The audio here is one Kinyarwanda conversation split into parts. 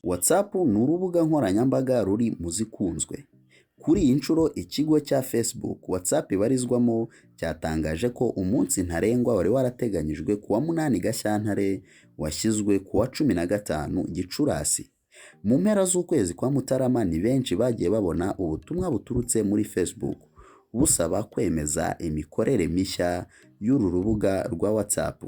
WhatsApp ni urubuga nkoranyambaga ruri mu zikunzwe. Kuri iyi nshuro ikigo cya Facebook WhatsApp ibarizwamo cyatangaje ko umunsi ntarengwa wari warateganyijwe kuwa 8 Gashyantare washyizwe kuwa 15 Gicurasi. Mu mpera z'ukwezi kwa Mutarama ni benshi bagiye babona ubutumwa buturutse muri Facebook busaba kwemeza imikorere mishya y'uru rubuga rwa WhatsApp.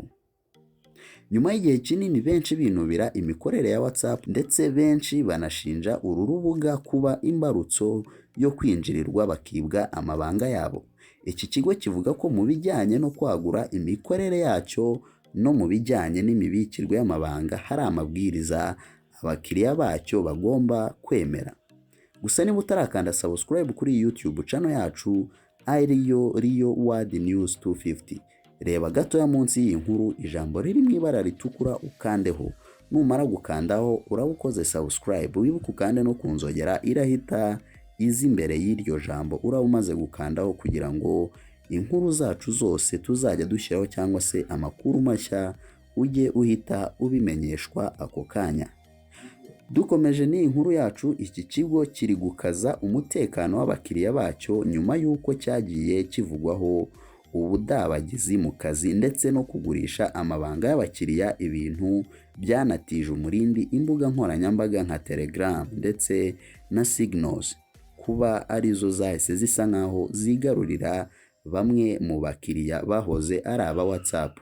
Nyuma y'igihe kinini benshi binubira imikorere ya WhatsApp ndetse benshi banashinja uru rubuga kuba imbarutso yo kwinjirirwa bakibwa amabanga yabo. Iki kigo kivuga ko mu bijyanye no kwagura imikorere yacyo no mu bijyanye n'imibikirwe y'amabanga hari amabwiriza abakiriya bacyo bagomba kwemera. Gusa niba utarakanda subscribe kuri YouTube channel yacu ariyo World News 250, reba gatoya munsi y'iyi nkuru ijambo riri mu ibara ritukura ukandeho. Numara gukandaho urabukoze subscribe, wibuke ukande no kunzogera irahita izi imbere y'iryo jambo urabumaze gukandaho kugira ngo inkuru zacu zose tuzajya dushyiraho cyangwa se amakuru mashya ujye uhita ubimenyeshwa ako kanya. Dukomeje ni inkuru yacu, iki kigo kiri gukaza umutekano w'abakiriya bacyo nyuma y'uko cyagiye kivugwaho ubudabagizi mu kazi ndetse no kugurisha amabanga y'abakiriya, ibintu byanatije umurindi imbuga nkoranyambaga nka Telegram ndetse na Signals kuba arizo zahise zisa nkaho zigarurira bamwe mu bakiriya bahoze ari aba WhatsApp.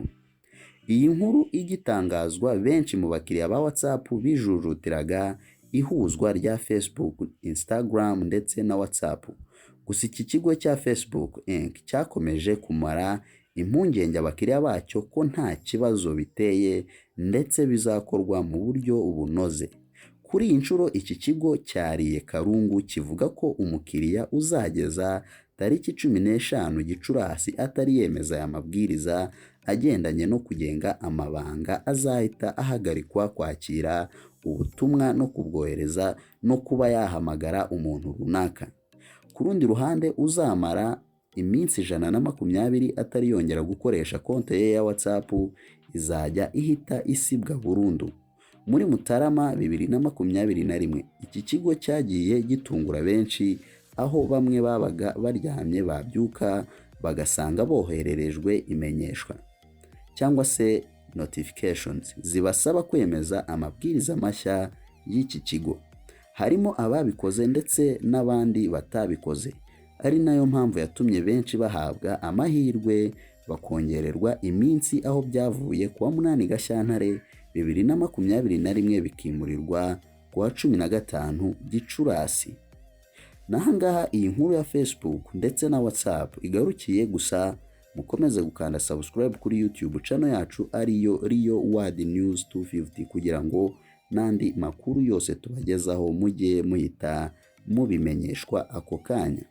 Iyi nkuru igitangazwa benshi mu bakiriya ba WhatsApp bijujutiraga ihuzwa rya Facebook, Instagram ndetse na WhatsApp. Gusa iki kigo cya Facebook Inc cyakomeje kumara impungenge abakiriya bacyo ko nta kibazo biteye ndetse bizakorwa mu buryo bunoze. Kuri iyi nshuro iki kigo cyariye karungu kivuga ko umukiriya uzageza tariki 15 Gicurasi atari yemeza aya mabwiriza agendanye no kugenga amabanga azahita ahagarikwa kwakira ubutumwa no kubwohereza no kuba yahamagara umuntu runaka. Ku rundi ruhande uzamara iminsi 120 atari yongera gukoresha konti ye ya WhatsApp izajya ihita isibwa burundu. Muri Mutarama 2021 iki kigo cyagiye gitungura benshi aho bamwe babaga baryamye babyuka bagasanga bohererejwe imenyeshwa cyangwa se notifications zibasaba kwemeza amabwiriza mashya y'iki kigo. Harimo ababikoze ndetse n'abandi batabikoze, ari nayo mpamvu yatumye benshi bahabwa amahirwe bakongererwa iminsi aho byavuye kuwa 8 Gashyantare 2021 bikimurirwa kuwa 15 Gicurasi. Nahangaha iyi nkuru ya Facebook ndetse na WhatsApp igarukiye, gusa mukomeze gukanda subscribe kuri YouTube channel yacu ariyo World News 250 kugira ngo nandi makuru yose tubagezaho mujye muhita mubimenyeshwa ako kanya.